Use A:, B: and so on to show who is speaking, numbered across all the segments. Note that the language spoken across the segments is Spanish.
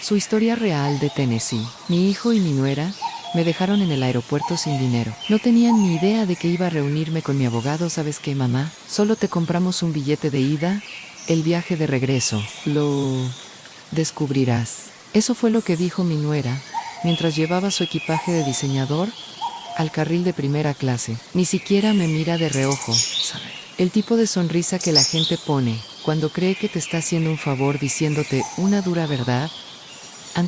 A: Su historia real de Tennessee. Mi hijo y mi nuera me dejaron en el aeropuerto sin dinero. No tenían ni idea de que iba a reunirme con mi abogado. ¿Sabes qué, mamá? Solo te compramos un billete de ida, el viaje de regreso. Lo descubrirás. Eso fue lo que dijo mi nuera, mientras llevaba su equipaje de diseñador al carril de primera clase. Ni siquiera me mira de reojo, ¿sabe? El tipo de sonrisa que la gente pone cuando cree que te está haciendo un favor diciéndote una dura verdad.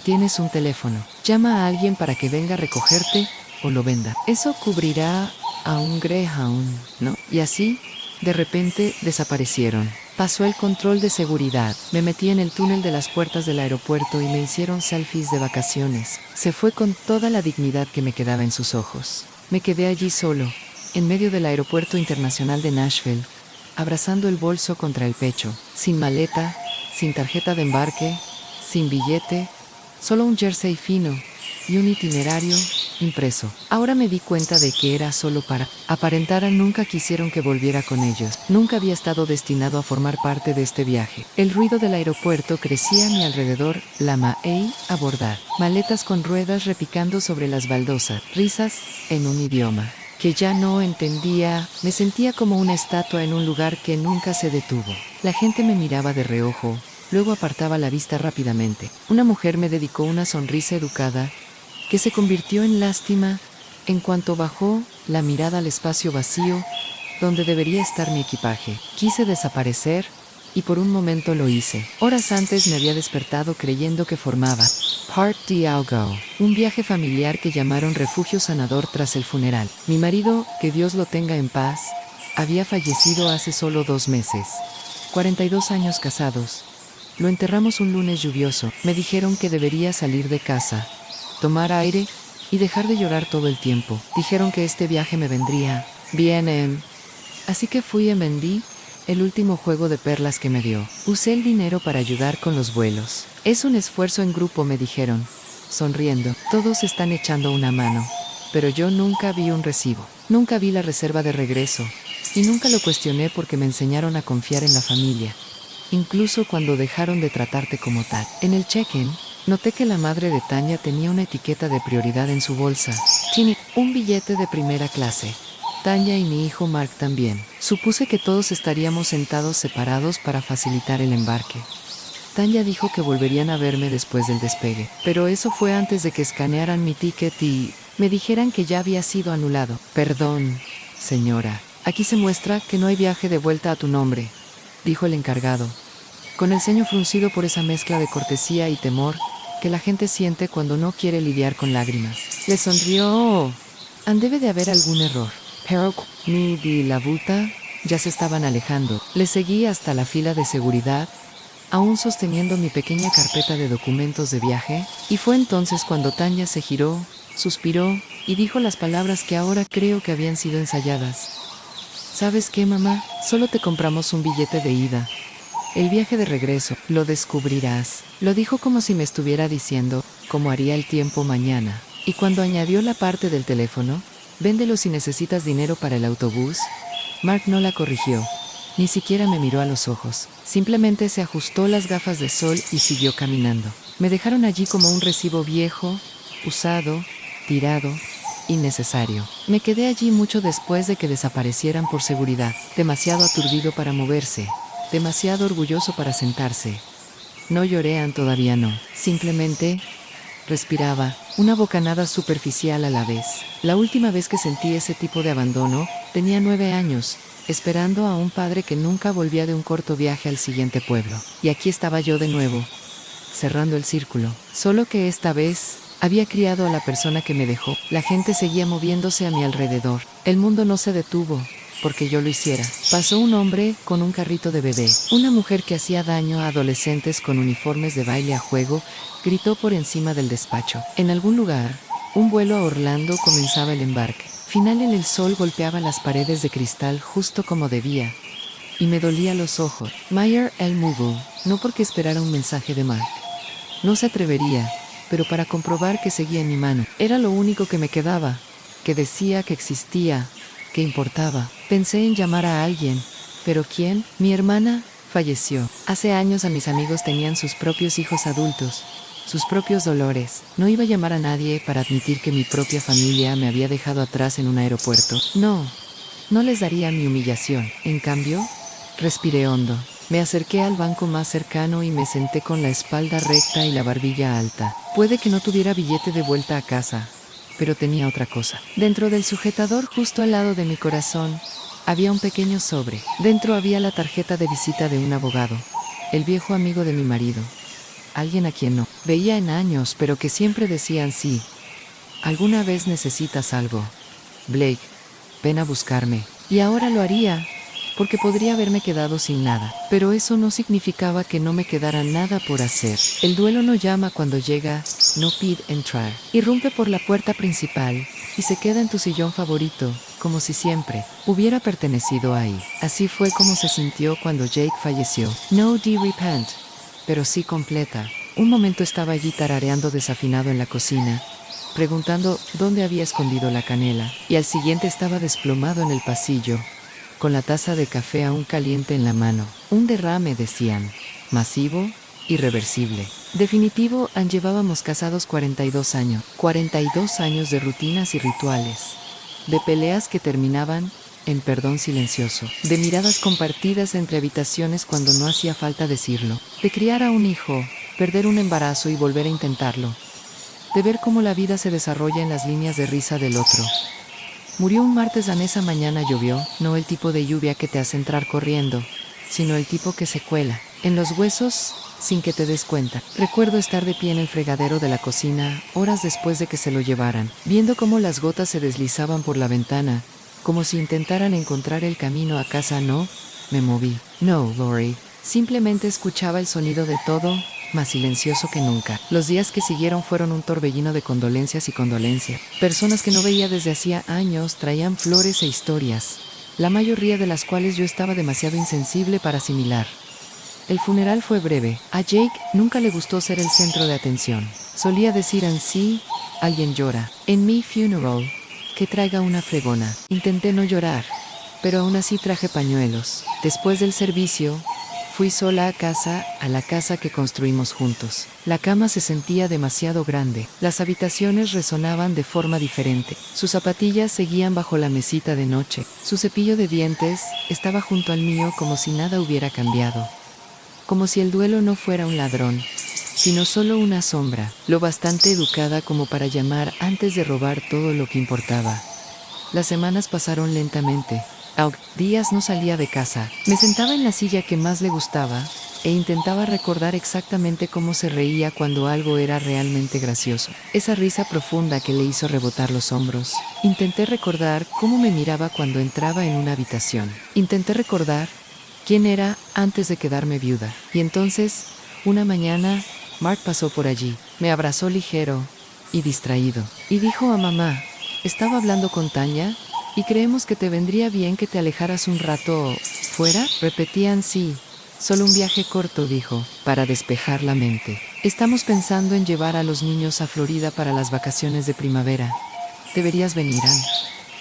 A: Tienes un teléfono. Llama a alguien para que venga a recogerte o lo venda. Eso cubrirá a un Greyhound, ¿no? Y así, de repente, desaparecieron. Pasó el control de seguridad. Me metí en el túnel de las puertas del aeropuerto y me hicieron selfies de vacaciones. Se fue con toda la dignidad que me quedaba en sus ojos. Me quedé allí solo, en medio del aeropuerto internacional de Nashville, abrazando el bolso contra el pecho, sin maleta, sin tarjeta de embarque, sin billete, solo un jersey fino y un itinerario impreso. Ahora me di cuenta de que era solo para aparentar. Nunca quisieron que volviera con ellos. Nunca había estado destinado a formar parte de este viaje. El ruido del aeropuerto crecía a mi alrededor. La Maey abordar. Maletas con ruedas repicando sobre las baldosas. Risas en un idioma que ya no entendía. Me sentía como una estatua en un lugar que nunca se detuvo. La gente me miraba de reojo. Luego apartaba la vista rápidamente. Una mujer me dedicó una sonrisa educada que se convirtió en lástima en cuanto bajó la mirada al espacio vacío donde debería estar mi equipaje. Quise desaparecer y por un momento lo hice. Horas antes me había despertado creyendo que formaba Part de algo, un viaje familiar que llamaron refugio sanador tras el funeral. Mi marido, que Dios lo tenga en paz, había fallecido hace solo 2 meses. 42 años casados. Lo enterramos un lunes lluvioso. Me dijeron que debería salir de casa, tomar aire y dejar de llorar todo el tiempo. Dijeron que este viaje me vendría bien. Así que fui y vendí el último juego de perlas que me dio. Usé el dinero para ayudar con los vuelos. Es un esfuerzo en grupo, me dijeron, sonriendo. Todos están echando una mano. Pero yo nunca vi un recibo. Nunca vi la reserva de regreso. Y nunca lo cuestioné porque me enseñaron a confiar en la familia. Incluso cuando dejaron de tratarte como tal. En el check-in, noté que la madre de Tanya tenía una etiqueta de prioridad en su bolsa. Tiene un billete de primera clase. Tanya y mi hijo Mark también. Supuse que todos estaríamos sentados separados para facilitar el embarque. Tanya dijo que volverían a verme después del despegue. Pero eso fue antes de que escanearan mi ticket y me dijeran que ya había sido anulado. Perdón, señora. Aquí se muestra que no hay viaje de vuelta a tu nombre, dijo el encargado, con el ceño fruncido por esa mezcla de cortesía y temor que la gente siente cuando no quiere lidiar con lágrimas. Le sonrió. Debe de haber algún error. Pero ni di la vuelta, ya se estaban alejando. Le seguí hasta la fila de seguridad, aún sosteniendo mi pequeña carpeta de documentos de viaje, y fue entonces cuando Tanya se giró, suspiró y dijo las palabras que ahora creo que habían sido ensayadas. ¿Sabes qué, mamá? Solo te compramos un billete de ida. El viaje de regreso, lo descubrirás. Lo dijo como si me estuviera diciendo cómo haría el tiempo mañana. Y cuando añadió la parte del teléfono, véndelo si necesitas dinero para el autobús, Mark no la corrigió. Ni siquiera me miró a los ojos. Simplemente se ajustó las gafas de sol y siguió caminando. Me dejaron allí como un recibo viejo, usado, tirado, innecesario. Me quedé allí mucho después de que desaparecieran por seguridad. Demasiado aturdido para moverse. Demasiado orgulloso para sentarse. No lloré, todavía no. Simplemente respiraba, una bocanada superficial a la vez. La última vez que sentí ese tipo de abandono, tenía 9 años, esperando a un padre que nunca volvía de un corto viaje al siguiente pueblo. Y aquí estaba yo de nuevo, cerrando el círculo. Solo que esta vez había criado a la persona que me dejó. La gente seguía moviéndose a mi alrededor. El mundo no se detuvo porque yo lo hiciera. Pasó un hombre con un carrito de bebé. Una mujer que hacía daño a adolescentes con uniformes de baile a juego gritó por encima del despacho. En algún lugar, un vuelo a Orlando comenzaba el embarque. Final el sol golpeaba las paredes de cristal justo como debía, y me dolía los ojos. Meyer el Mughal, no porque esperara un mensaje de Mark. No se atrevería, pero para comprobar que seguía en mi mano. Era lo único que me quedaba, que decía que existía, que importaba. Pensé en llamar a alguien, pero ¿quién? Mi hermana falleció. Hace años a mis amigos tenían sus propios hijos adultos, sus propios dolores. No iba a llamar a nadie para admitir que mi propia familia me había dejado atrás en un aeropuerto. No les daría mi humillación. En cambio, respiré hondo. Me acerqué al banco más cercano y me senté con la espalda recta y la barbilla alta. Puede que no tuviera billete de vuelta a casa, pero tenía otra cosa. Dentro del sujetador, justo al lado de mi corazón, había un pequeño sobre. Dentro había la tarjeta de visita de un abogado, el viejo amigo de mi marido. Alguien a quien no veía en años, pero que siempre decían sí. ¿Alguna vez necesitas algo? Blake, ven a buscarme. Y ahora lo haría, porque podría haberme quedado sin nada. Pero eso no significaba que no me quedara nada por hacer. El duelo no llama cuando llega, no pide entrar. Irrumpe por la puerta principal y se queda en tu sillón favorito, como si siempre hubiera pertenecido ahí. Así fue como se sintió cuando Jake falleció. No de repent, pero sí completa. Un momento estaba allí tarareando desafinado en la cocina, preguntando dónde había escondido la canela, y al siguiente estaba desplomado en el pasillo, con la taza de café aún caliente en la mano. Un derrame, decían. Masivo, irreversible. Definitivo. Llevábamos casados 42 años. 42 años de rutinas y rituales. De peleas que terminaban en perdón silencioso. De miradas compartidas entre habitaciones cuando no hacía falta decirlo. De criar a un hijo, perder un embarazo y volver a intentarlo. De ver cómo la vida se desarrolla en las líneas de risa del otro. Murió un martes. Esa mañana llovió, no el tipo de lluvia que te hace entrar corriendo, sino el tipo que se cuela en los huesos sin que te des cuenta. Recuerdo estar de pie en el fregadero de la cocina, horas después de que se lo llevaran, viendo cómo las gotas se deslizaban por la ventana, como si intentaran encontrar el camino a casa. No me moví. No, Lori. Simplemente escuchaba el sonido de todo, más silencioso que nunca. Los días que siguieron fueron un torbellino de condolencias y condolencias. Personas que no veía desde hacía años traían flores e historias, la mayoría de las cuales yo estaba demasiado insensible para asimilar. El funeral fue breve. A Jake nunca le gustó ser el centro de atención. Solía decir así: alguien llora en mi funeral, que traiga una fregona. Intenté no llorar, pero aún así traje pañuelos. Después del servicio, fui sola a casa, a la casa que construimos juntos. La cama se sentía demasiado grande. Las habitaciones resonaban de forma diferente. Sus zapatillas seguían bajo la mesita de noche. Su cepillo de dientes estaba junto al mío como si nada hubiera cambiado. Como si el duelo no fuera un ladrón, sino solo una sombra, lo bastante educada como para llamar antes de robar todo lo que importaba. Las semanas pasaron lentamente. Días no salía de casa. Me sentaba en la silla que más le gustaba e intentaba recordar exactamente cómo se reía cuando algo era realmente gracioso. Esa risa profunda que le hizo rebotar los hombros. Intenté recordar cómo me miraba cuando entraba en una habitación. Intenté recordar quién era antes de quedarme viuda. Y entonces, una mañana, Mark pasó por allí. Me abrazó ligero y distraído. Y dijo a mamá: estaba hablando con Tanya y creemos que te vendría bien que te alejaras un rato fuera. Repetían sí. Solo un viaje corto, dijo, para despejar la mente. Estamos pensando en llevar a los niños a Florida para las vacaciones de primavera. Deberías venir, Ann.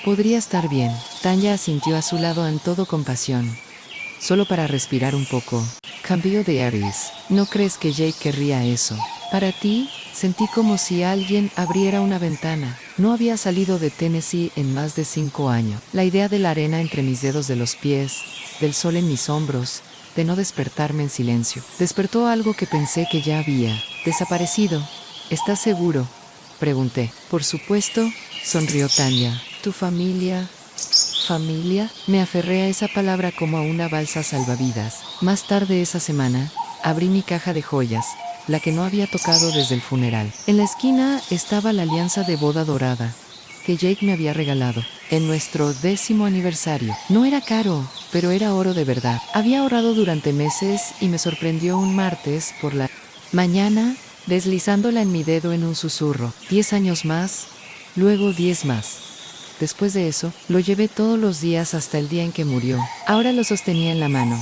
A: Podría estar bien. Tanya asintió a su lado en todo compasión. Solo para respirar un poco. Cambio de aires. ¿No crees que Jake querría eso? Para ti, sentí como si alguien abriera una ventana. No había salido de Tennessee en más de 5 años. La idea de la arena entre mis dedos de los pies, del sol en mis hombros, de no despertarme en silencio. Despertó algo que pensé que ya había desaparecido. ¿Estás seguro?, pregunté. Por supuesto, sonrió Tanya. ¿Tu familia? ¿Familia? Me aferré a esa palabra como a una balsa salvavidas. Más tarde esa semana, abrí mi caja de joyas, la que no había tocado desde el funeral. En la esquina estaba la alianza de boda dorada, que Jake me había regalado en nuestro 10º aniversario. No era caro, pero era oro de verdad. Había ahorrado durante meses y me sorprendió un martes por la mañana, deslizándola en mi dedo en un susurro. 10 años más, luego 10 más. Después de eso, lo llevé todos los días hasta el día en que murió. Ahora lo sostenía en la mano.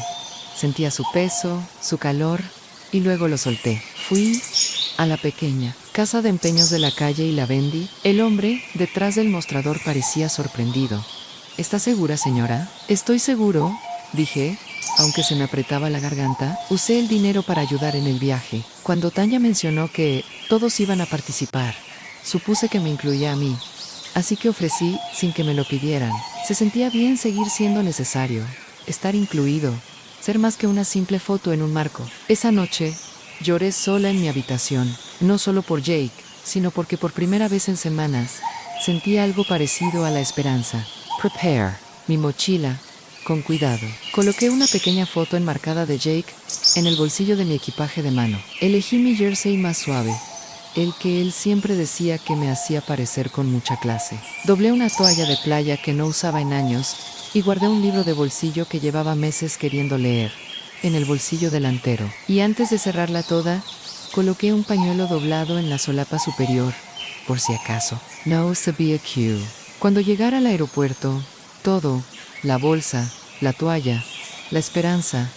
A: Sentía su peso, su calor, y luego lo solté. Fui a la pequeña casa de empeños de la calle y la vendí. El hombre, detrás del mostrador, parecía sorprendido. ¿Está segura, señora? Estoy seguro, dije, Aunque se me apretaba la garganta, usé el dinero para ayudar en el viaje. Cuando Tanya mencionó que todos iban a participar, supuse que me incluía a mí. Así que ofrecí sin que me lo pidieran. Se sentía bien seguir siendo necesario, estar incluido, ser más que una simple foto en un marco. Esa noche, lloré sola en mi habitación, no solo por Jake, sino porque por primera vez en semanas, sentí algo parecido a la esperanza. Prepare, mi mochila, con cuidado. Coloqué una pequeña foto enmarcada de Jake en el bolsillo de mi equipaje de mano. Elegí mi jersey más suave, el que él siempre decía que me hacía parecer con mucha clase. Doblé una toalla de playa que no usaba en años y guardé un libro de bolsillo que llevaba meses queriendo leer, en el bolsillo delantero. Y antes de cerrarla toda, coloqué un pañuelo doblado en la solapa superior, por si acaso. No sabía que cuando llegara al aeropuerto, todo, la bolsa, la toalla, la esperanza,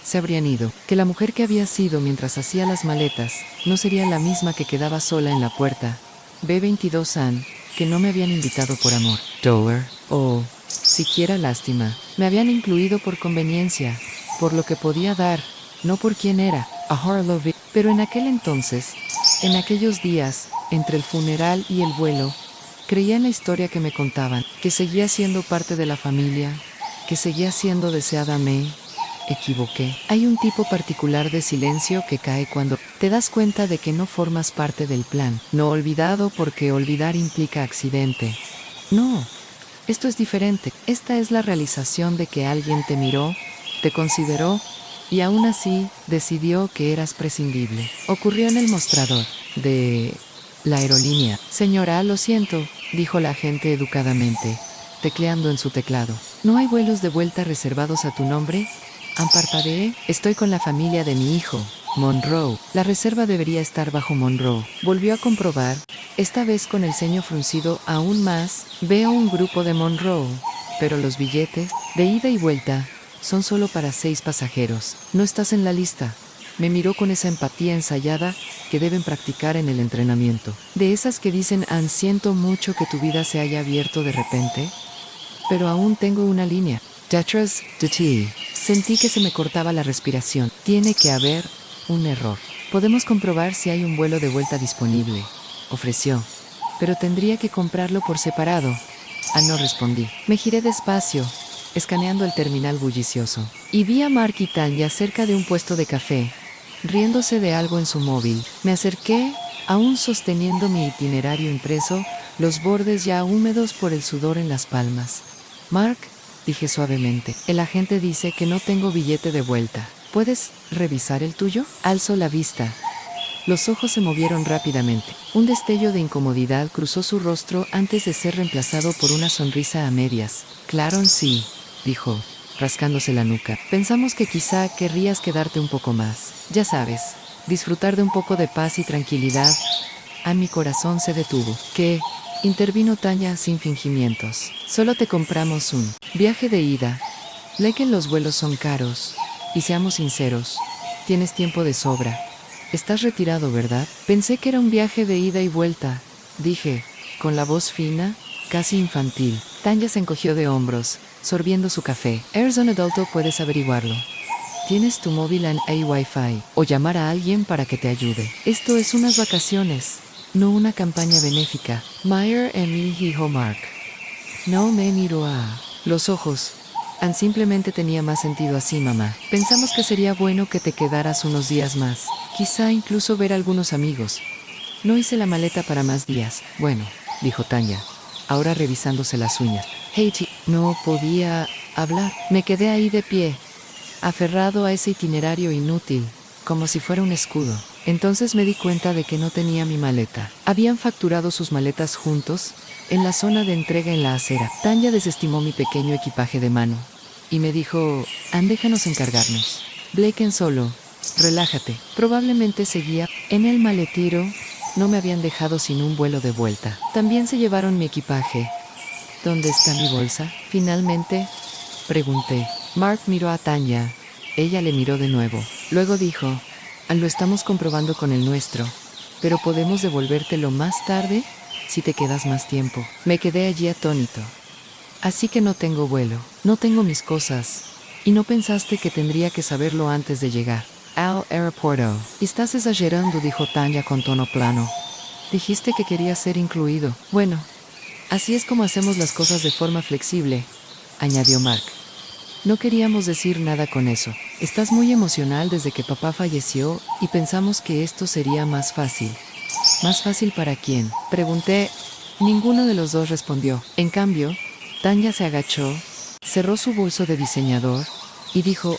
A: se habrían ido. Que la mujer que había sido mientras hacía las maletas no sería la misma que quedaba sola en la puerta. B22an, que no me habían invitado por amor. Dollar, o siquiera lástima. Me habían incluido por conveniencia, por lo que podía dar, no por quién era. A Harlow. Pero en aquel entonces, en aquellos días, entre el funeral y el vuelo, creía en la historia que me contaban, que seguía siendo parte de la familia, que seguía siendo deseada. Me equivoqué. Hay un tipo particular de silencio que cae cuando te das cuenta de que no formas parte del plan. No olvidado porque olvidar implica accidente. No, esto es diferente. Esta es la realización de que alguien te miró, te consideró y aún así decidió que eras prescindible. Ocurrió en el mostrador de la aerolínea. Señora, lo siento, dijo la agente educadamente, tecleando en su teclado. ¿No hay vuelos de vuelta reservados a tu nombre? Parpadeé. Estoy con la familia de mi hijo, Monroe. La reserva debería estar bajo Monroe. Volvió a comprobar, esta vez con el ceño fruncido aún más. Veo un grupo de Monroe, pero los billetes, de ida y vuelta, son solo para 6 pasajeros. No estás en la lista. Me miró con esa empatía ensayada que deben practicar en el entrenamiento. De esas que dicen, siento mucho que tu vida se haya abierto de repente, pero aún tengo una línea. Detrás de ti. Sentí que se me cortaba la respiración. Tiene que haber un error. Podemos comprobar si hay un vuelo de vuelta disponible, ofreció. Pero tendría que comprarlo por separado. No respondí. Me giré despacio, escaneando el terminal bullicioso. Y vi a Mark y Tanya cerca de un puesto de café, riéndose de algo en su móvil. Me acerqué, aún sosteniendo mi itinerario impreso, los bordes ya húmedos por el sudor en las palmas. Mark, dije suavemente, el agente dice que no tengo billete de vuelta. ¿Puedes revisar el tuyo? Alzó la vista. Los ojos se movieron rápidamente. Un destello de incomodidad cruzó su rostro antes de ser reemplazado por una sonrisa a medias. Claro, sí, dijo, rascándose la nuca. Pensamos que quizá querrías quedarte un poco más. Ya sabes, disfrutar de un poco de paz y tranquilidad. Mi corazón se detuvo. ¿Qué? Intervino Tanya sin fingimientos. Solo te compramos un viaje de ida. Sé que los vuelos son caros. Y seamos sinceros, tienes tiempo de sobra. Estás retirado, ¿verdad? Pensé que era un viaje de ida y vuelta, dije, con la voz fina, casi infantil. Tanya se encogió de hombros, sorbiendo su café. Airzone Adulto, puedes averiguarlo. Tienes tu móvil en Wi-Fi, o llamar a alguien para que te ayude. Esto es unas vacaciones, no una campaña benéfica. Meyer Emmy dijo Mark. No me miró a los ojos. Simplemente tenía más sentido así, mamá. Pensamos que sería bueno que te quedaras unos días más. Quizá incluso ver a algunos amigos. No hice la maleta para más días. Bueno, dijo Tanya, ahora revisándose las uñas. Haiti, no podía hablar. Me quedé ahí de pie, aferrado a ese itinerario inútil, como si fuera un escudo. Entonces me di cuenta de que no tenía mi maleta. Habían facturado sus maletas juntos, en la zona de entrega en la acera. Tanya desestimó mi pequeño equipaje de mano y me dijo, déjanos encargarnos. Blake solo, relájate. Probablemente seguía en el maletero. No me habían dejado sin un vuelo de vuelta. También se llevaron mi equipaje. ¿Dónde está mi bolsa? Finalmente, pregunté. Mark miró a Tanya. Ella le miró de nuevo. Luego dijo, lo estamos comprobando con el nuestro, pero podemos devolvértelo más tarde si te quedas más tiempo. Me quedé allí atónito. Así que no tengo vuelo, no tengo mis cosas, ¿Y no pensaste que tendría que saberlo antes de llegar al aeropuerto? Estás exagerando, dijo Tanya con tono plano. Dijiste que querías ser incluido. Bueno, así es como hacemos las cosas de forma flexible, añadió Mark. No queríamos decir nada con eso. Estás muy emocional desde que papá falleció y pensamos que esto sería más fácil. ¿Más fácil para quién? Pregunté. Ninguno de los dos respondió. En cambio, Tanya se agachó, cerró su bolso de diseñador y dijo,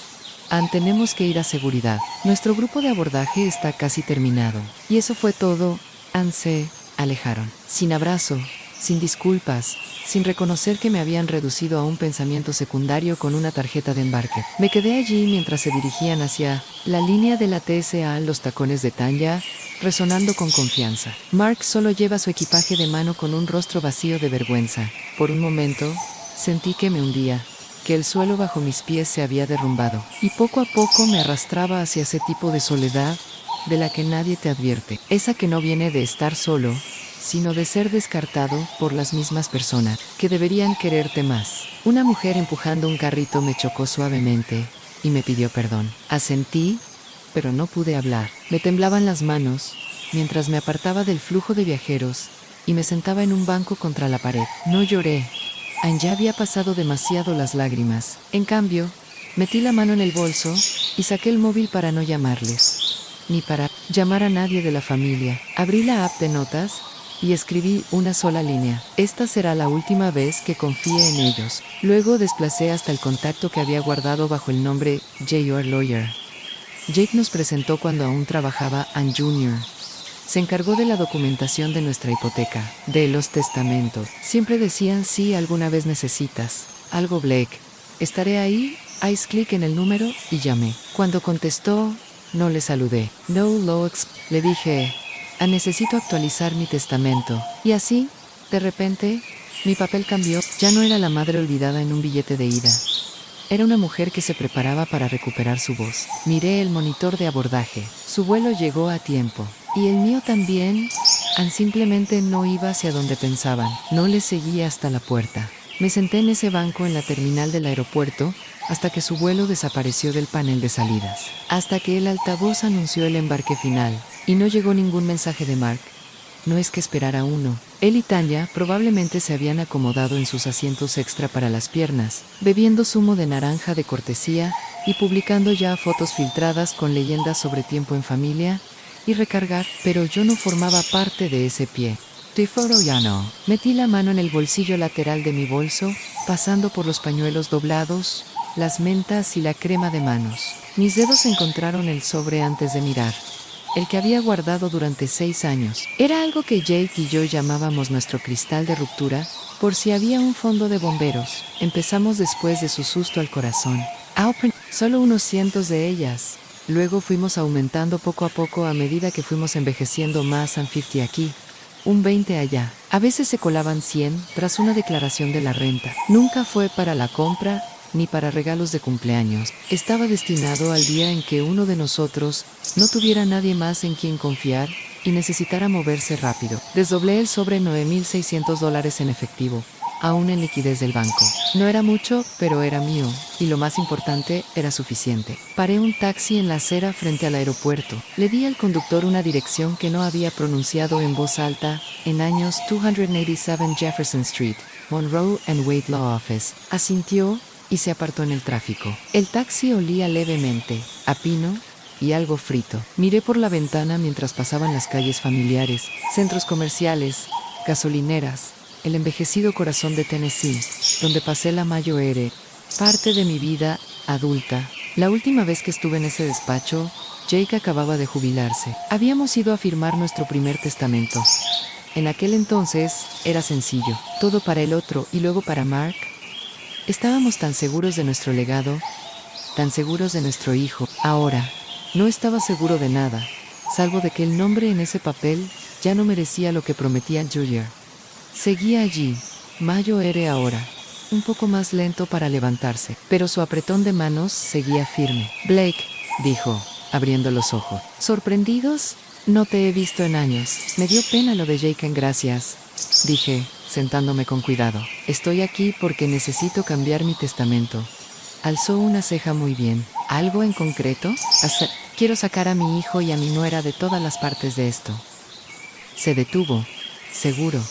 A: tenemos que ir a seguridad. Nuestro grupo de abordaje está casi terminado. Y eso fue todo. Se alejaron. Sin abrazo, sin disculpas, sin reconocer que me habían reducido a un pensamiento secundario con una tarjeta de embarque. Me quedé allí mientras se dirigían hacia la línea de la TSA, los tacones de Tanya, resonando con confianza. Mark solo lleva su equipaje de mano con un rostro vacío de vergüenza. Por un momento, sentí que me hundía, que el suelo bajo mis pies se había derrumbado, y poco a poco me arrastraba hacia ese tipo de soledad de la que nadie te advierte, esa que no viene de estar solo, sino de ser descartado por las mismas personas que deberían quererte más. Una mujer empujando un carrito me chocó suavemente y me pidió perdón. Asentí, pero no pude hablar. Me temblaban las manos mientras me apartaba del flujo de viajeros y me sentaba en un banco contra la pared. No lloré. Ya había pasado demasiado las lágrimas. En cambio, metí la mano en el bolso y saqué el móvil para no llamarles, ni para llamar a nadie de la familia. Abrí la app de notas y escribí una sola línea. Esta será la última vez que confíe en ellos. Luego desplacé hasta el contacto que había guardado bajo el nombre J.R. Lawyer. Jake nos presentó cuando aún trabajaba en Junior. Se encargó de la documentación de nuestra hipoteca, de los testamentos. Siempre decían si alguna vez necesitas algo, Blake. Estaré ahí. Hice clic en el número y llamé. Cuando contestó, no le saludé. No lo le dije, necesito actualizar mi testamento. Y así, de repente, mi papel cambió. Ya no era la madre olvidada en un billete de ida. Era una mujer que se preparaba para recuperar su voz. Miré el monitor de abordaje. Su vuelo llegó a tiempo. Y el mío también. Simplemente no iba hacia donde pensaban. No les seguía hasta la puerta. Me senté en ese banco en la terminal del aeropuerto hasta que su vuelo desapareció del panel de salidas. Hasta que el altavoz anunció el embarque final. Y no llegó ningún mensaje de Mark. No es que esperara uno. Él y Tanya probablemente se habían acomodado en sus asientos extra para las piernas, bebiendo zumo de naranja de cortesía y publicando ya fotos filtradas con leyendas sobre tiempo en familia y recargar, pero yo no formaba parte de ese pie. Tiforo ya no. Metí la mano en el bolsillo lateral de mi bolso, pasando por los pañuelos doblados, las mentas y la crema de manos. Mis dedos encontraron el sobre antes de mirar. El que había guardado durante 6 años. Era algo que Jake y yo llamábamos nuestro cristal de ruptura, por si había un fondo de bomberos. Empezamos después de su susto al corazón. Solo unos cientos de ellas. Luego fuimos aumentando poco a poco a medida que fuimos envejeciendo más. 50 aquí, un 20 allá. A veces se colaban 100 tras una declaración de la renta. Nunca fue para la compra ni para regalos de cumpleaños. Estaba destinado al día en que uno de nosotros no tuviera nadie más en quien confiar y necesitara moverse rápido. Desdoblé el sobre $9,600 en efectivo, aún en liquidez del banco. No era mucho, pero era mío, y lo más importante, era suficiente. Paré un taxi en la acera frente al aeropuerto. Le di al conductor una dirección que no había pronunciado en voz alta en años. 287 Jefferson Street, Monroe and Wade Law Office. Asintió y se apartó en el tráfico. El taxi olía levemente a pino y algo frito. Miré por la ventana mientras pasaban las calles familiares, centros comerciales, gasolineras, el envejecido corazón de Tennessee, donde pasé la mayor parte de mi vida adulta. La última vez que estuve en ese despacho, Jake acababa de jubilarse. Habíamos ido a firmar nuestro primer testamento. En aquel entonces, era sencillo. Todo para el otro y luego para Mark. Estábamos tan seguros de nuestro legado, tan seguros de nuestro hijo. Ahora, no estaba seguro de nada, salvo de que el nombre en ese papel ya no merecía lo que prometía Junior. Seguía allí, mayor ahora, un poco más lento para levantarse, pero su apretón de manos seguía firme. Blake, dijo, abriendo los ojos. ¿Sorprendidos? No te he visto en años. Me dio pena lo de Jake. Gracias, dije, sentándome con cuidado. Estoy aquí porque necesito cambiar mi testamento. Alzó una ceja. Muy bien. ¿Algo en concreto? Quiero sacar a mi hijo y a mi nuera de todas las partes de esto. Se detuvo. Seguro.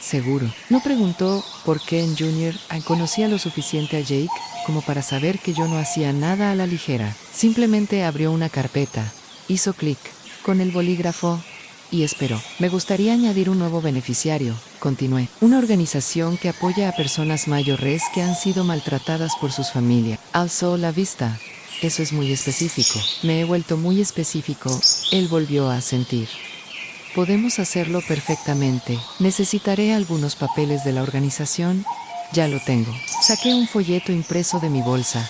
A: Seguro. No preguntó por qué en Junior conocía lo suficiente a Jake como para saber que yo no hacía nada a la ligera. Simplemente abrió una carpeta, hizo clic con el bolígrafo y esperó. Me gustaría añadir un nuevo beneficiario, continué. Una organización que apoya a personas mayores que han sido maltratadas por sus familias. Alzó la vista. Eso es muy específico. Me he vuelto muy específico. Él volvió a asentir. Podemos hacerlo perfectamente. Necesitaré algunos papeles de la organización. Ya lo tengo. Saqué un folleto impreso de mi bolsa.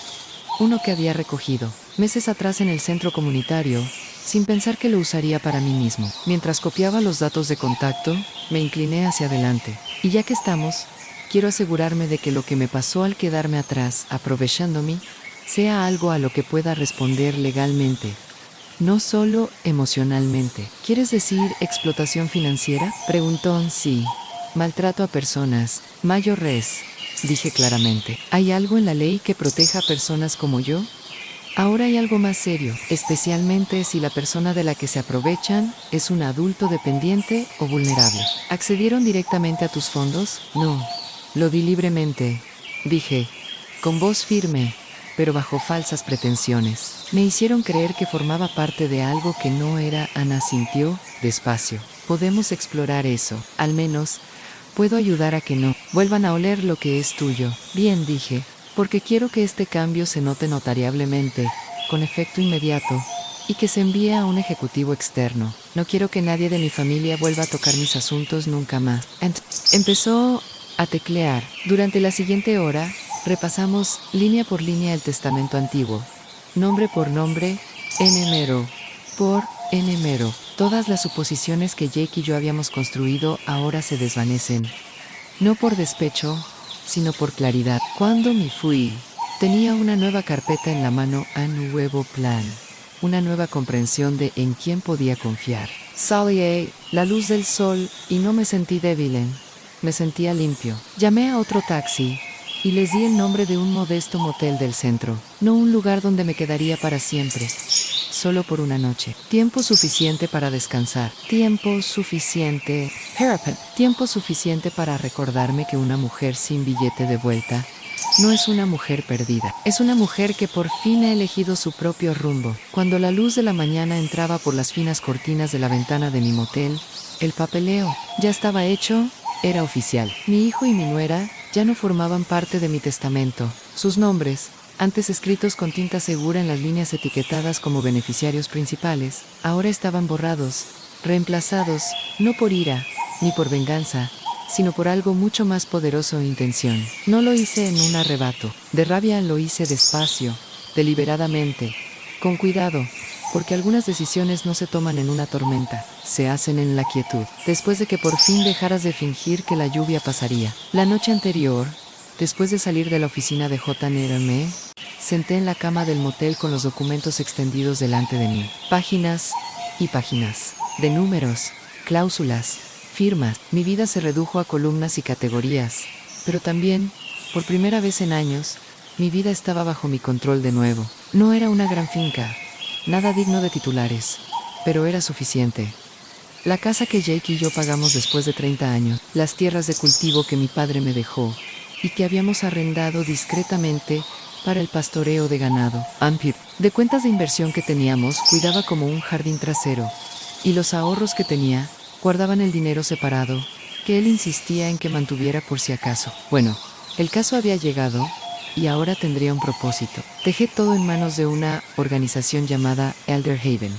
A: Uno que había recogido meses atrás en el centro comunitario, sin pensar que lo usaría para mí mismo. Mientras copiaba los datos de contacto, me incliné hacia adelante. Y ya que estamos, quiero asegurarme de que lo que me pasó al quedarme atrás, aprovechándome, sea algo a lo que pueda responder legalmente. No solo emocionalmente. ¿Quieres decir explotación financiera? Preguntó. Sí. Maltrato a personas. Mayores. Dije claramente. ¿Hay algo en la ley que proteja a personas como yo? Ahora hay algo más serio, especialmente si la persona de la que se aprovechan es un adulto dependiente o vulnerable. ¿Accedieron directamente a tus fondos? No. Lo di libremente. Dije, con voz firme, pero bajo falsas pretensiones. Me hicieron creer que formaba parte de algo que no era. Ana sintió, despacio. Podemos explorar eso. Al menos, puedo ayudar a que no vuelvan a oler lo que es tuyo. Bien, dije, porque quiero que este cambio se note notariablemente, con efecto inmediato, y que se envíe a un ejecutivo externo. No quiero que nadie de mi familia vuelva a tocar mis asuntos nunca más. Empezó a teclear. Durante la siguiente hora, repasamos línea por línea el testamento antiguo, nombre por nombre, enmero por enmero. Todas las suposiciones que Jake y yo habíamos construido ahora se desvanecen. No por despecho, sino por claridad. Cuando me fui, tenía una nueva carpeta en la mano, un nuevo plan, una nueva comprensión de en quién podía confiar. Salí la luz del sol y no me sentí débil. Me sentía limpio. Llamé a otro taxi y les di el nombre de un modesto motel del centro, no un lugar donde me quedaría para siempre, solo por una noche. Tiempo suficiente para descansar. Tiempo suficiente. Tiempo suficiente para recordarme que una mujer sin billete de vuelta no es una mujer perdida. Es una mujer que por fin ha elegido su propio rumbo. Cuando la luz de la mañana entraba por las finas cortinas de la ventana de mi motel, el papeleo ya estaba hecho. Era oficial. Mi hijo y mi nuera ya no formaban parte de mi testamento. Sus nombres, antes escritos con tinta segura en las líneas etiquetadas como beneficiarios principales, ahora estaban borrados, reemplazados, no por ira, ni por venganza, sino por algo mucho más poderoso: intención. No lo hice en un arrebato de rabia, lo hice despacio, deliberadamente, con cuidado, porque algunas decisiones no se toman en una tormenta, se hacen en la quietud. Después de que por fin dejaras de fingir que la lluvia pasaría. La noche anterior, después de salir de la oficina de JNRM, senté en la cama del motel con los documentos extendidos delante de mí. Páginas y páginas de números, cláusulas, firmas. Mi vida se redujo a columnas y categorías, pero también, por primera vez en años, mi vida estaba bajo mi control de nuevo. No era una gran finca, nada digno de titulares, pero era suficiente. La casa que Jake y yo pagamos después de 30 años, las tierras de cultivo que mi padre me dejó y que habíamos arrendado discretamente para el pastoreo de ganado. De cuentas de inversión que teníamos, cuidaba como un jardín trasero, y los ahorros que tenía, guardaban el dinero separado, que él insistía en que mantuviera por si acaso. Bueno, el caso había llegado, y ahora tendría un propósito. Dejé todo en manos de una organización llamada Elder Haven,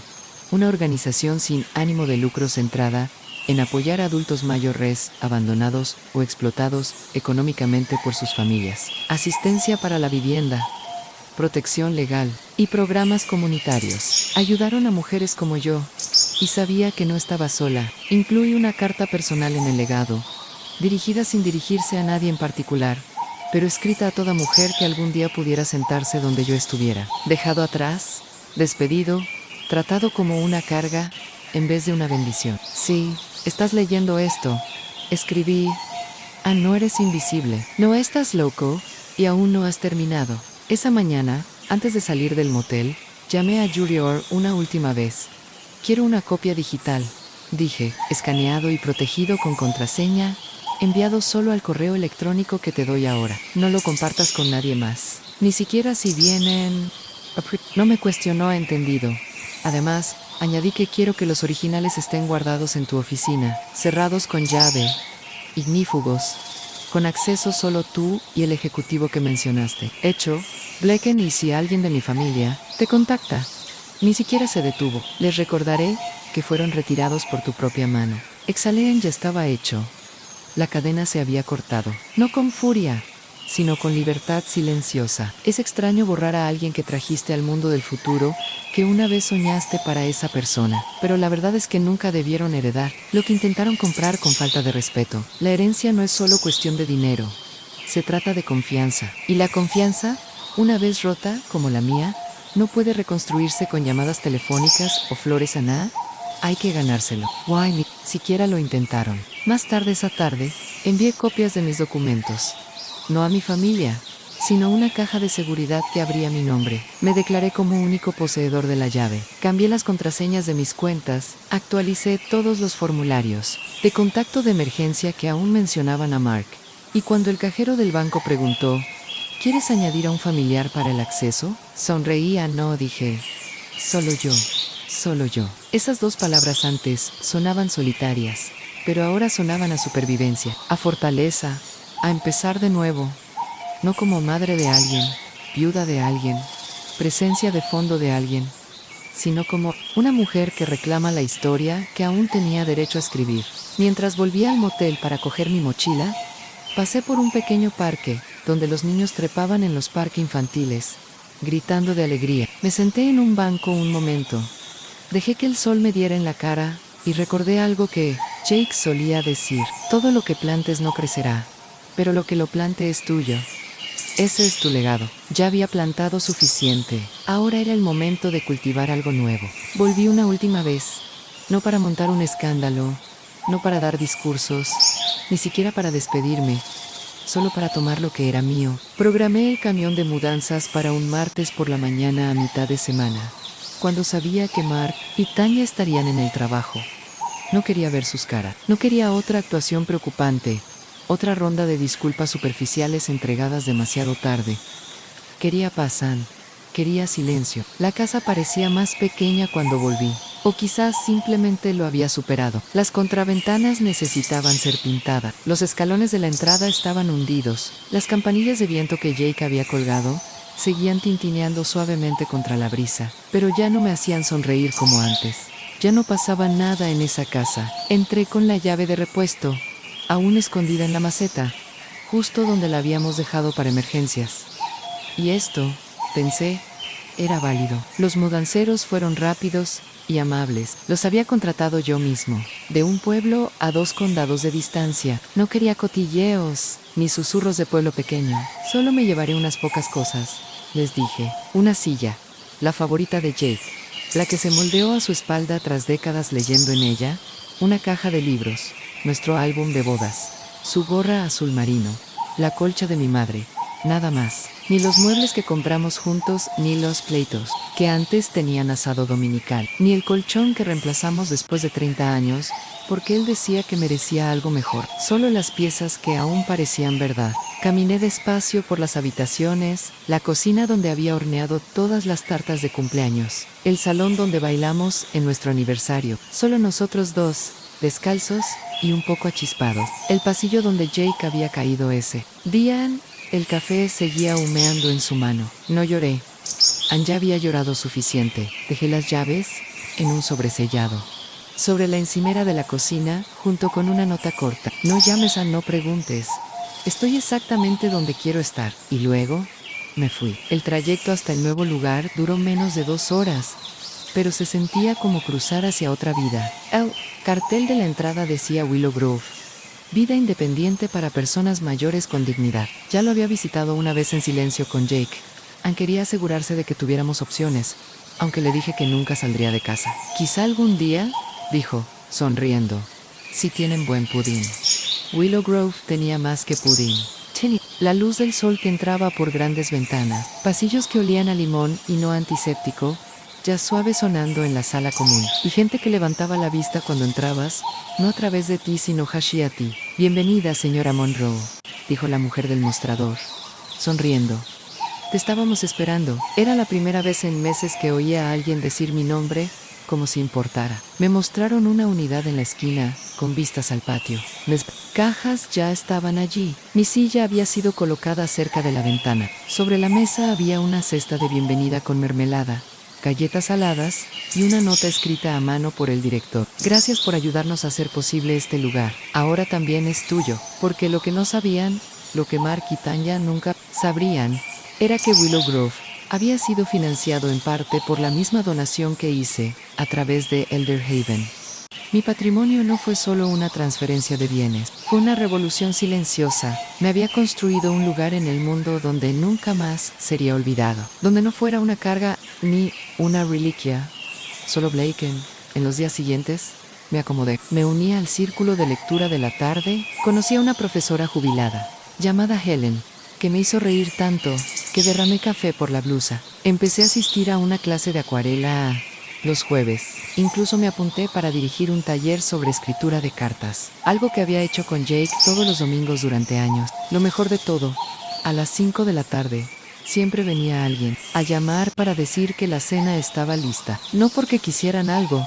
A: una organización sin ánimo de lucro centrada en apoyar a adultos mayores, abandonados o explotados económicamente por sus familias. Asistencia para la vivienda, protección legal y programas comunitarios. Ayudaron a mujeres como yo, y sabía que no estaba sola. Incluí una carta personal en el legado, dirigida sin dirigirse a nadie en particular, pero escrita a toda mujer que algún día pudiera sentarse donde yo estuviera. Dejado atrás, despedido, tratado como una carga en vez de una bendición. Sí, estás leyendo esto. Escribí: no eres invisible. No estás loco y aún no has terminado. Esa mañana, antes de salir del motel, llamé a Jurior una última vez. Quiero una copia digital, dije, escaneado y protegido con contraseña, enviado solo al correo electrónico que te doy ahora. No lo compartas con nadie más, ni siquiera si vienen... No me cuestionó entendido. Además, añadí que quiero que los originales estén guardados en tu oficina, cerrados con llave, ignífugos, con acceso solo tú y el ejecutivo que mencionaste. Hecho, Blecken, y si alguien de mi familia te contacta. Ni siquiera se detuvo. Les recordaré que fueron retirados por tu propia mano. Exhalé, ya estaba hecho. La cadena se había cortado. No con furia, sino con libertad silenciosa. Es extraño borrar a alguien que trajiste al mundo del futuro, que una vez soñaste para esa persona. Pero la verdad es que nunca debieron heredar lo que intentaron comprar con falta de respeto. La herencia no es solo cuestión de dinero. Se trata de confianza. Y la confianza, una vez rota, como la mía, no puede reconstruirse con llamadas telefónicas o flores a nada. Hay que ganárselo. Why, ni siquiera lo intentaron. Más tarde esa tarde, envié copias de mis documentos. No a mi familia, sino una caja de seguridad que abría mi nombre. Me declaré como único poseedor de la llave. Cambié las contraseñas de mis cuentas, actualicé todos los formularios de contacto de emergencia que aún mencionaban a Mark. Y cuando el cajero del banco preguntó, ¿quieres añadir a un familiar para el acceso? Sonreía, no, dije. Solo yo. Solo yo. Esas dos palabras antes sonaban solitarias, pero ahora sonaban a supervivencia, a fortaleza, a empezar de nuevo. No como madre de alguien, viuda de alguien, presencia de fondo de alguien, sino como una mujer que reclama la historia que aún tenía derecho a escribir. Mientras volvía al motel para coger mi mochila, pasé por un pequeño parque, donde los niños trepaban en los parques infantiles, gritando de alegría. Me senté en un banco un momento. Dejé que el sol me diera en la cara, y recordé algo que Jake solía decir: todo lo que plantes no crecerá, pero lo que lo plante es tuyo. Ese es tu legado. Ya había plantado suficiente. Ahora era el momento de cultivar algo nuevo. Volví una última vez, no para montar un escándalo, no para dar discursos, ni siquiera para despedirme, solo para tomar lo que era mío. Programé el camión de mudanzas para un martes por la mañana a mitad de semana, cuando sabía que Mark y Tanya estarían en el trabajo. No quería ver sus caras. No quería otra actuación preocupante, otra ronda de disculpas superficiales entregadas demasiado tarde. Quería paz, quería silencio. La casa parecía más pequeña cuando volví, o quizás simplemente lo había superado. Las contraventanas necesitaban ser pintadas. Los escalones de la entrada estaban hundidos. Las campanillas de viento que Jake había colgado seguían tintineando suavemente contra la brisa, pero ya no me hacían sonreír como antes. Ya no pasaba nada en esa casa. Entré con la llave de repuesto, aún escondida en la maceta, justo donde la habíamos dejado para emergencias. Y esto, pensé, era válido. Los mudanceros fueron rápidos y amables. Los había contratado yo mismo. De un pueblo a 2 condados de distancia. No quería cotilleos, ni susurros de pueblo pequeño. Solo me llevaré unas pocas cosas, les dije. Una silla, la favorita de Jake, la que se moldeó a su espalda tras décadas leyendo en ella. Una caja de libros, nuestro álbum de bodas, su gorra azul marino, la colcha de mi madre. Nada más. Ni los muebles que compramos juntos, ni los pleitos que antes tenían asado dominical, ni el colchón que reemplazamos después de 30 años, porque él decía que merecía algo mejor. Solo las piezas que aún parecían verdad. Caminé despacio por las habitaciones, la cocina donde había horneado todas las tartas de cumpleaños, el salón donde bailamos en nuestro aniversario, solo nosotros dos, descalzos y un poco achispados, el pasillo donde Jake había caído ese día. El café seguía humeando en su mano. No lloré. Ya había llorado suficiente. Dejé las llaves en un sobresellado sobre la encimera de la cocina, junto con una nota corta. No llames a no preguntes. Estoy exactamente donde quiero estar. Y luego, me fui. El trayecto hasta el nuevo lugar duró menos de 2 horas, pero se sentía como cruzar hacia otra vida. El cartel de la entrada decía Willow Grove. Vida independiente para personas mayores con dignidad. Ya lo había visitado una vez en silencio con Jake. Quería asegurarse de que tuviéramos opciones, aunque le dije que nunca saldría de casa. Quizá algún día, dijo, sonriendo, si tienen buen pudín. Willow Grove tenía más que pudín. La luz del sol que entraba por grandes ventanas, pasillos que olían a limón y no antiséptico, ya suave sonando en la sala común, y gente que levantaba la vista cuando entrabas, no a través de ti sino hacia a ti. Bienvenida, señora Monroe, dijo la mujer del mostrador, sonriendo. Te estábamos esperando. Era la primera vez en meses que oía a alguien decir mi nombre, como si importara. Me mostraron una unidad en la esquina, con vistas al patio. Las cajas ya estaban allí. Mi silla había sido colocada cerca de la ventana. Sobre la mesa había una cesta de bienvenida con mermelada, galletas saladas y una nota escrita a mano por el director. Gracias por ayudarnos a hacer posible este lugar. Ahora también es tuyo, porque lo que no sabían, lo que Mark y Tanya nunca sabrían, era que Willow Grove había sido financiado en parte por la misma donación que hice, a través de Elder Haven. Mi patrimonio no fue solo una transferencia de bienes, fue una revolución silenciosa. Me había construido un lugar en el mundo donde nunca más sería olvidado, donde no fuera una carga ni una reliquia. Solo Blaken. En los días siguientes, me acomodé. Me uní al círculo de lectura de la tarde. Conocí a una profesora jubilada, llamada Helen, que me hizo reír tanto que derramé café por la blusa. Empecé a asistir a una clase de acuarela los jueves. Incluso me apunté para dirigir un taller sobre escritura de cartas, algo que había hecho con Jake todos los domingos durante años. Lo mejor de todo, a las 5 de la tarde, siempre venía alguien a llamar para decir que la cena estaba lista. No porque quisieran algo,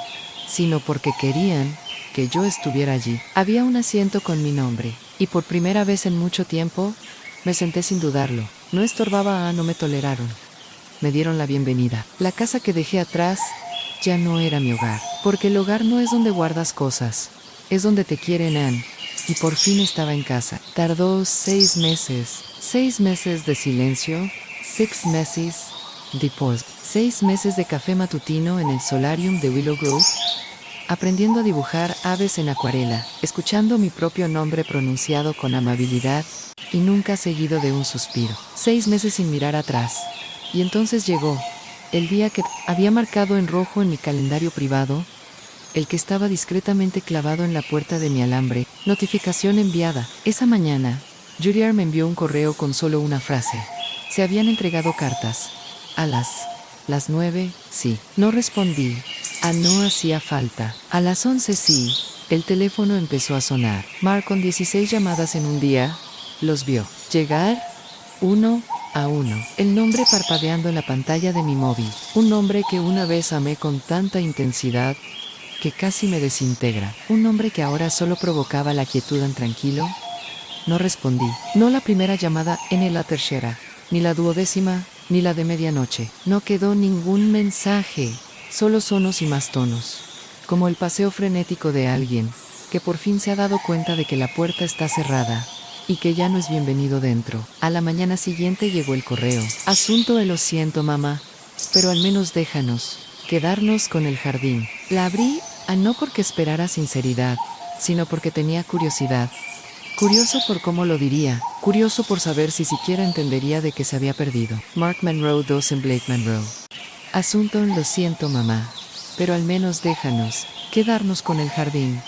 A: sino porque querían que yo estuviera allí. Había un asiento con mi nombre, y por primera vez en mucho tiempo, me senté sin dudarlo. No estorbaba, no me toleraron. Me dieron la bienvenida. La casa que dejé atrás ya no era mi hogar, porque el hogar no es donde guardas cosas, es donde te quieren, Anne. Y por fin estaba en casa. Tardó 6 meses. 6 meses de silencio. 6 meses de pause. 6 meses de café matutino en el solarium de Willow Grove, aprendiendo a dibujar aves en acuarela, escuchando mi propio nombre pronunciado con amabilidad y nunca seguido de un suspiro. 6 meses sin mirar atrás. Y entonces llegó el día que había marcado en rojo en mi calendario privado, el que estaba discretamente clavado en la puerta de mi alambre. Notificación enviada. Esa mañana, Juliar me envió un correo con solo una frase. Se habían entregado cartas. A las 9, sí. No respondí. No hacía falta. A las 11, sí. El teléfono empezó a sonar. Mark, con 16 llamadas en un día, los vio llegar uno a uno. El nombre parpadeando en la pantalla de mi móvil. Un nombre que una vez amé con tanta intensidad que casi me desintegra. Un nombre que ahora solo provocaba la quietud en tranquilo. No respondí. No la primera llamada en la tercera, ni la 12ª, ni la de medianoche. No quedó ningún mensaje. Solo sonos y más tonos. Como el paseo frenético de alguien que por fin se ha dado cuenta de que la puerta está cerrada y que ya no es bienvenido dentro. A la mañana siguiente llegó el correo. Asunto lo siento, mamá, pero al menos déjanos quedarnos con el jardín. La abrí, no porque esperara sinceridad, sino porque tenía curiosidad. Curioso por cómo lo diría, curioso por saber si siquiera entendería de que se había perdido. Mark Monroe, 2 en Blake Monroe. Asunto, lo siento, mamá, pero al menos déjanos quedarnos con el jardín.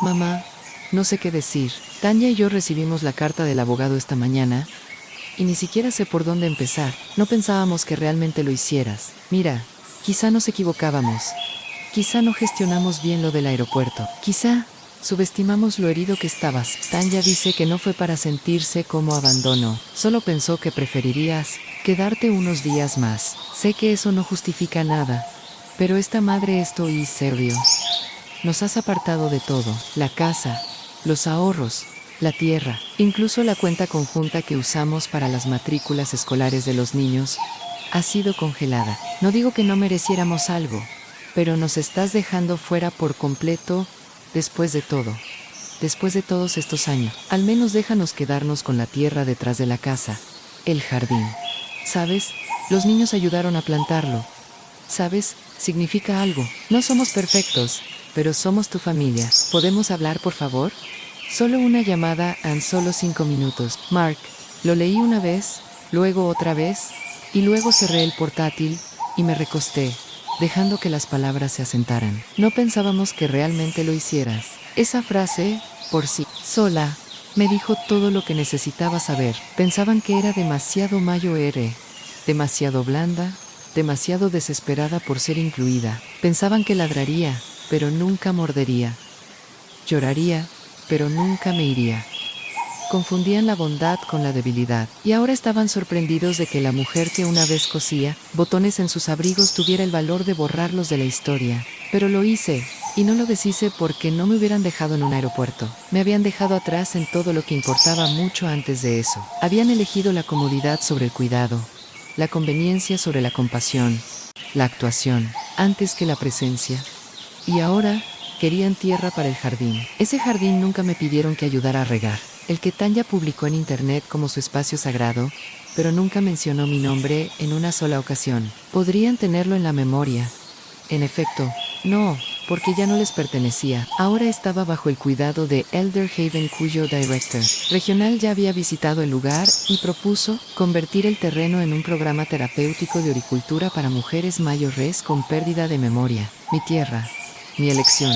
A: Mamá, no sé qué decir. Tanya y yo recibimos la carta del abogado esta mañana, y ni siquiera sé por dónde empezar. No pensábamos que realmente lo hicieras. Mira, quizá nos equivocábamos. Quizá no gestionamos bien lo del aeropuerto. Quizá subestimamos lo herido que estabas. Tanya dice que no fue para sentirse como abandono. Solo pensó que preferirías quedarte unos días más. Sé que eso no justifica nada, pero esta madre estoy serio. Nos has apartado de todo. La casa, los ahorros, la tierra, incluso la cuenta conjunta que usamos para las matrículas escolares de los niños, ha sido congelada. No digo que no mereciéramos algo, pero nos estás dejando fuera por completo después de todo. Después de todos estos años, al menos déjanos quedarnos con la tierra detrás de la casa, el jardín. ¿Sabes? Los niños ayudaron a plantarlo. ¿Sabes? Significa algo. No somos perfectos, pero somos tu familia. ¿Podemos hablar, por favor? Solo una llamada, solo 5 minutos. Mark, lo leí una vez, luego otra vez, y luego cerré el portátil y me recosté, dejando que las palabras se asentaran. No pensábamos que realmente lo hicieras. Esa frase, por sí sola, Me dijo todo lo que necesitaba saber. Pensaban que era demasiado mayor, demasiado blanda, demasiado desesperada por ser incluida. Pensaban que ladraría, pero nunca mordería. Lloraría, pero nunca me iría. Confundían la bondad con la debilidad, y ahora estaban sorprendidos de que la mujer que una vez cosía botones en sus abrigos tuviera el valor de borrarlos de la historia. Pero lo hice, y no lo deshice porque no me hubieran dejado en un aeropuerto. Me habían dejado atrás en todo lo que importaba mucho antes de eso. Habían elegido la comodidad sobre el cuidado, la conveniencia sobre la compasión, la actuación, antes que la presencia. Y ahora, querían tierra para el jardín. Ese jardín nunca me pidieron que ayudara a regar. El que Tanya publicó en internet como su espacio sagrado, pero nunca mencionó mi nombre en una sola ocasión. Podrían tenerlo en la memoria. En efecto, no, porque ya no les pertenecía. Ahora estaba bajo el cuidado de Elder Haven, cuyo director regional ya había visitado el lugar y propuso convertir el terreno en un programa terapéutico de horticultura para mujeres mayores con pérdida de memoria. Mi tierra, mi elección,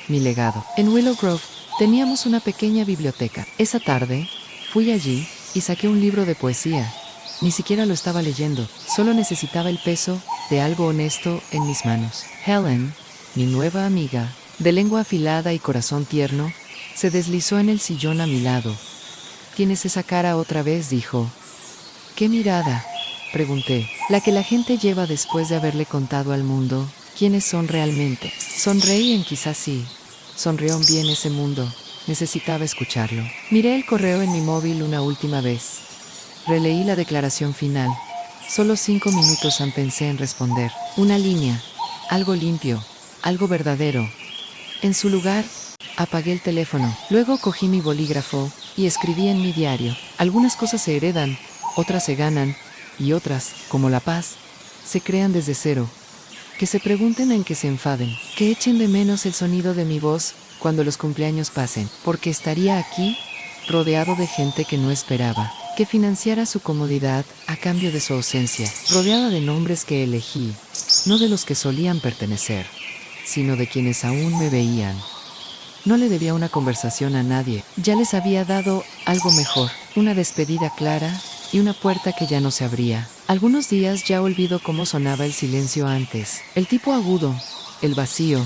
A: mi legado. En Willow Grove teníamos una pequeña biblioteca. Esa tarde, fui allí y saqué un libro de poesía. Ni siquiera lo estaba leyendo, solo necesitaba el peso de algo honesto en mis manos. Helen, mi nueva amiga, de lengua afilada y corazón tierno, se deslizó en el sillón a mi lado. ¿Tienes esa cara otra vez?, dijo. ¿Qué mirada?, pregunté. La que la gente lleva después de haberle contado al mundo quiénes son realmente. Sonreí en quizás sí. Sonrió bien ese mundo. Necesitaba escucharlo. Miré el correo en mi móvil una última vez. Releí la declaración final. Solo 5 minutos pensé en responder. Una línea. Algo limpio. Algo verdadero. En su lugar, apagué el teléfono. Luego cogí mi bolígrafo y escribí en mi diario. Algunas cosas se heredan, otras se ganan, y otras, como la paz, se crean desde cero. Que se pregunten en que se enfaden. Que echen de menos el sonido de mi voz cuando los cumpleaños pasen. Porque estaría aquí, rodeado de gente que no esperaba. Que financiara su comodidad a cambio de su ausencia. Rodeada de nombres que elegí. No de los que solían pertenecer, sino de quienes aún me veían. No le debía una conversación a nadie. Ya les había dado algo mejor. Una despedida clara y una puerta que ya no se abría. Algunos días ya olvido cómo sonaba el silencio antes. El tipo agudo, el vacío,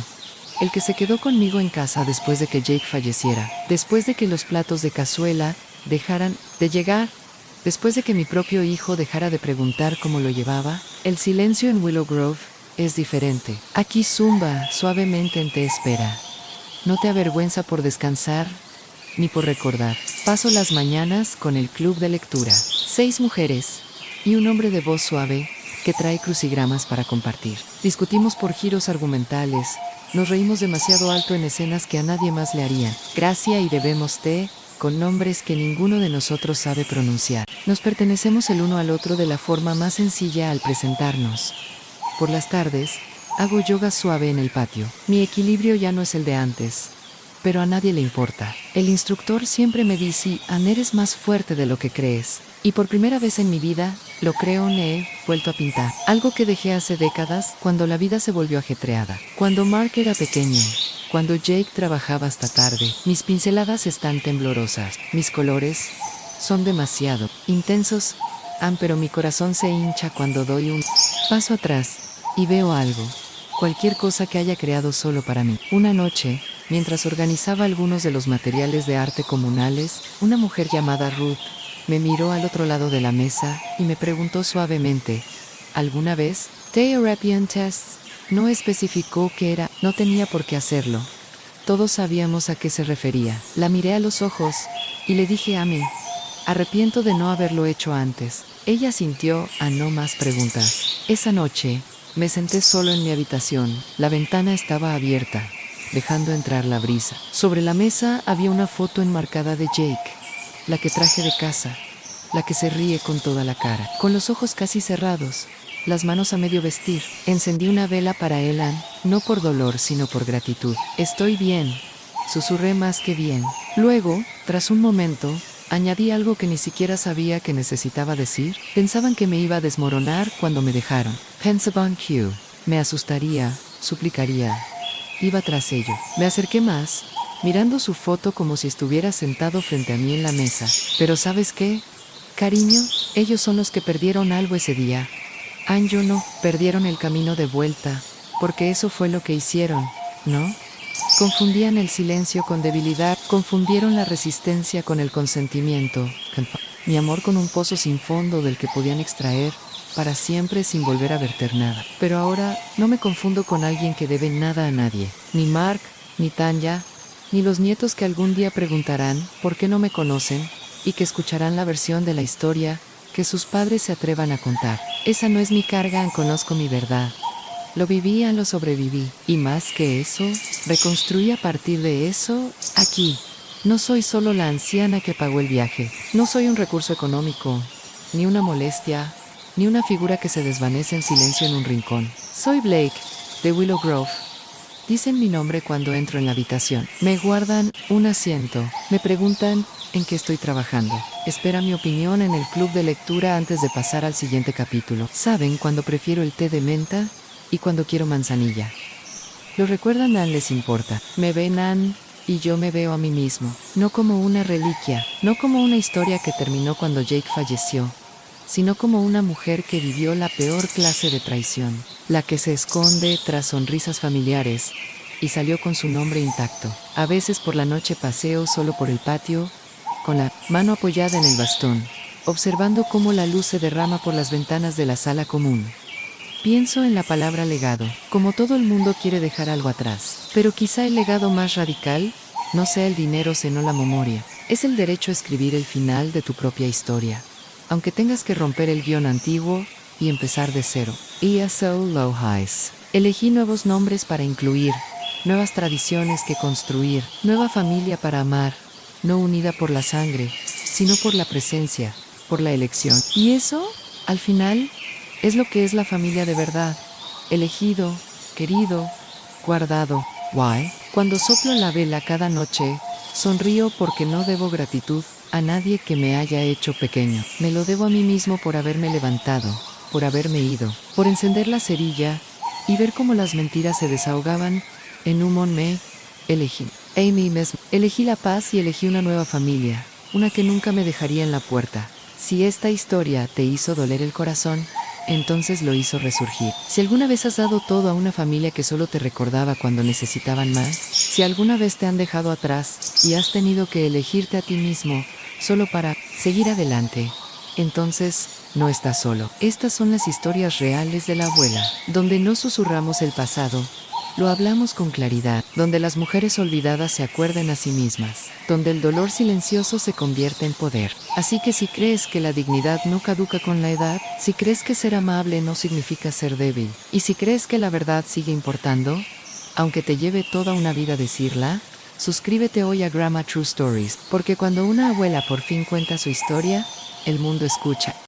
A: el que se quedó conmigo en casa después de que Jake falleciera, después de que los platos de cazuela dejaran de llegar, después de que mi propio hijo dejara de preguntar cómo lo llevaba. El silencio en Willow Grove es diferente. Aquí zumba suavemente en te espera. No te avergüenza por descansar ni por recordar. Paso las mañanas con el club de lectura. 6 mujeres y un hombre de voz suave que trae crucigramas para compartir. Discutimos por giros argumentales. Nos reímos demasiado alto en escenas que a nadie más le harían gracia y bebemos té con nombres que ninguno de nosotros sabe pronunciar. Nos pertenecemos el uno al otro de la forma más sencilla al presentarnos. Por las tardes, hago yoga suave en el patio. Mi equilibrio ya no es el de antes, pero a nadie le importa. El instructor siempre me dice, Ann, eres más fuerte de lo que crees. Y por primera vez en mi vida, lo creo, me he vuelto a pintar. Algo que dejé hace décadas, cuando la vida se volvió ajetreada. Cuando Mark era pequeño. Cuando Jake trabajaba hasta tarde. Mis pinceladas están temblorosas. Mis colores son demasiado intensos. Pero mi corazón se hincha cuando doy un paso atrás y veo algo. Cualquier cosa que haya creado solo para mí. Una noche, mientras organizaba algunos de los materiales de arte comunales, una mujer llamada Ruth me miró al otro lado de la mesa y me preguntó suavemente, ¿alguna vez? Therapian tests. No especificó qué era, no tenía por qué hacerlo. Todos sabíamos a qué se refería. La miré a los ojos y le dije a mí, arrepiento de no haberlo hecho antes. Ella sintió a no más preguntas. Esa noche, me senté solo en mi habitación. La ventana estaba abierta, dejando entrar la brisa. Sobre la mesa había una foto enmarcada de Jake, la que traje de casa, la que se ríe con toda la cara, con los ojos casi cerrados, las manos a medio vestir. Encendí una vela para Elan, no por dolor sino por gratitud. Estoy bien, susurré más que bien. Luego, tras un momento, añadí algo que ni siquiera sabía que necesitaba decir. Pensaban que me iba a desmoronar cuando me dejaron. Pensaban que me asustaría, suplicaría. Iba tras ello. Me acerqué más mirando su foto como si estuviera sentado frente a mí en la mesa. Pero ¿sabes qué? Cariño, ellos son los que perdieron algo ese día. Anjo no, perdieron el camino de vuelta, porque eso fue lo que hicieron, ¿no? Confundían el silencio con debilidad, confundieron la resistencia con el consentimiento, mi amor con un pozo sin fondo del que podían extraer para siempre sin volver a verter nada. Pero ahora no me confundo con alguien que debe nada a nadie, ni Mark, ni Tanya, ni los nietos que algún día preguntarán por qué no me conocen y que escucharán la versión de la historia que sus padres se atrevan a contar. Esa no es mi carga, conozco mi verdad. Lo viví, lo sobreviví. Y más que eso, reconstruí a partir de eso, aquí. No soy solo la anciana que pagó el viaje. No soy un recurso económico, ni una molestia, ni una figura que se desvanece en silencio en un rincón. Soy Blake, de Willow Grove. Dicen mi nombre cuando entro en la habitación. Me guardan un asiento. Me preguntan en qué estoy trabajando. Espera mi opinión en el club de lectura antes de pasar al siguiente capítulo. ¿Saben cuando prefiero el té de menta y cuando quiero manzanilla? Lo recuerdan, les importa. Me ven y yo me veo a mí mismo. No como una reliquia, no como una historia que terminó cuando Jake falleció, sino como una mujer que vivió la peor clase de traición, la que se esconde tras sonrisas familiares y salió con su nombre intacto. A veces por la noche paseo solo por el patio, con la mano apoyada en el bastón, observando cómo la luz se derrama por las ventanas de la sala común. Pienso en la palabra legado, como todo el mundo quiere dejar algo atrás, pero quizá el legado más radical no sea el dinero sino la memoria. Es el derecho a escribir el final de tu propia historia, aunque tengas que romper el guión antiguo y empezar de cero. ESO Low Highs. Elegí nuevos nombres para incluir, nuevas tradiciones que construir, nueva familia para amar, no unida por la sangre, sino por la presencia, por la elección. Y eso, al final, es lo que es la familia de verdad. Elegido, querido, guardado. Why? Cuando soplo la vela cada noche, sonrío porque no debo gratitud a nadie que me haya hecho pequeño. Me lo debo a mí mismo por haberme levantado, por haberme ido, por encender la cerilla y ver cómo las mentiras se desahogaban en un me elegí. Amy mismo. Elegí la paz y elegí una nueva familia, una que nunca me dejaría en la puerta. Si esta historia te hizo doler el corazón, entonces lo hizo resurgir. Si alguna vez has dado todo a una familia que solo te recordaba cuando necesitaban más, si alguna vez te han dejado atrás y has tenido que elegirte a ti mismo solo para seguir adelante, entonces no estás solo. Estas son las historias reales de la abuela, donde no susurramos el pasado, lo hablamos con claridad, donde las mujeres olvidadas se acuerdan a sí mismas, donde el dolor silencioso se convierte en poder. Así que si crees que la dignidad no caduca con la edad, si crees que ser amable no significa ser débil, y si crees que la verdad sigue importando, aunque te lleve toda una vida decirla, suscríbete hoy a Grandma True Stories, porque cuando una abuela por fin cuenta su historia, el mundo escucha.